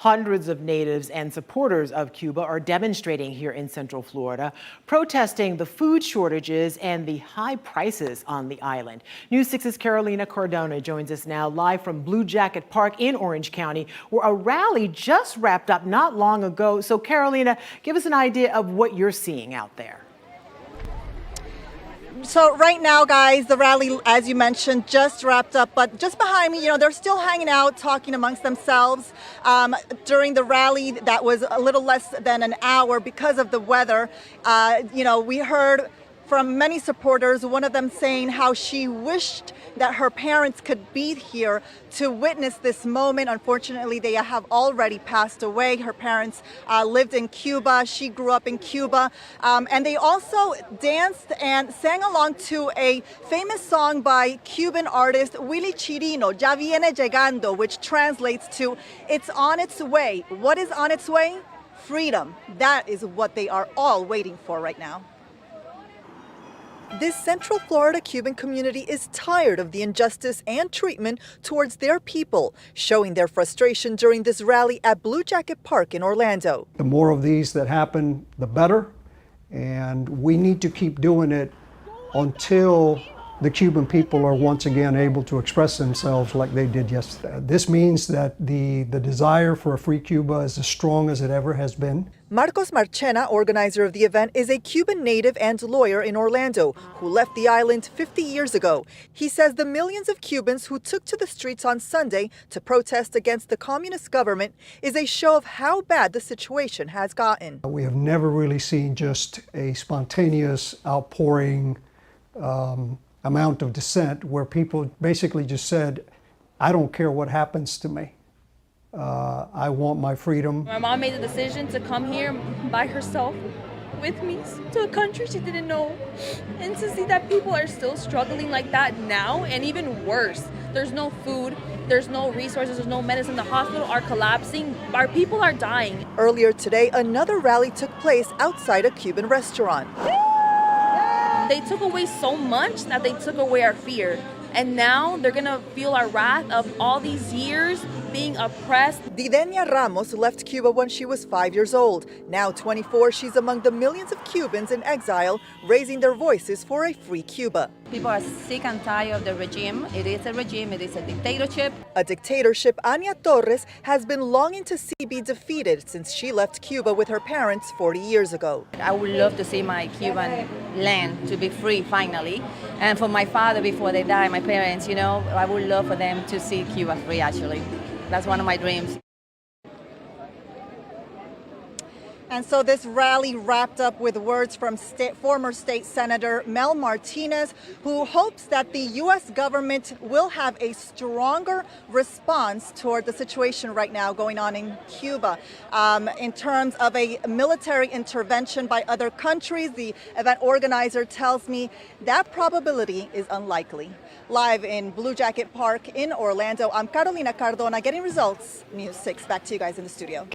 Hundreds of natives and supporters of Cuba are demonstrating here in Central Florida, protesting the food shortages and the high prices on the island. News 6's Carolina Cardona joins us now live from Blue Jacket Park in Orange County, where a rally just wrapped up not long ago. So Carolina, give us an idea of what you're seeing out there. So right now, guys, the rally, as you mentioned, just wrapped up. But just behind me, they're still hanging out, talking amongst themselves. During the rally, that was a little less than an hour because of the weather. We heard from many supporters, one of them saying how she wished that her parents could be here to witness this moment. Unfortunately, they have already passed away. Her parents lived in Cuba. She grew up in Cuba. And they also danced and sang along to a famous song by Cuban artist Willy Chirino, Ya Viene Llegando, which translates to, "It's on its way." What is on its way? Freedom. That is what they are all waiting for right now. This Central Florida Cuban community is tired of the injustice and treatment towards their people, showing their frustration during this rally at Blue Jacket Park in Orlando. The more of these that happen, the better, and we need to keep doing it until the Cuban people are once again able to express themselves like they did yesterday. This means that the desire for a free Cuba is as strong as it ever has been. Marcos Marchena, organizer of the event, is a Cuban native and lawyer in Orlando who left the island 50 years ago. He says the millions of Cubans who took to the streets on Sunday to protest against the communist government is a show of how bad the situation has gotten. We have never really seen just a spontaneous outpouring amount of dissent where people basically just said, I don't care what happens to me. I want my freedom. My mom made the decision to come here by herself with me to a country she didn't know. And to see that people are still struggling like that now, and even worse. There's no food, there's no resources, there's no medicine. The hospitals are collapsing. Our people are dying. Earlier today, another rally took place outside a Cuban restaurant. They took away so much that they took away our fear. And now they're gonna feel our wrath of all these years being oppressed. Didenia Ramos left Cuba when she was 5 years old. Now 24, she's among the millions of Cubans in exile, raising their voices for a free Cuba. People are sick and tired of the regime. It is a regime, it is a dictatorship. A dictatorship Ania Torres has been longing to see be defeated since she left Cuba with her parents 40 years ago. I would love to see my Cuban land to be free finally. And for my father, before they die, my parents, I would love for them to see Cuba free actually. That's one of my dreams. And so this rally wrapped up with words from former state senator Mel Martinez, who hopes that the U.S. government will have a stronger response toward the situation right now going on in Cuba. In terms of a military intervention by other countries, the event organizer tells me that probability is unlikely. Live in Blue Jacket Park in Orlando, I'm Carolina Cardona, getting results. News 6. Back to you guys in the studio.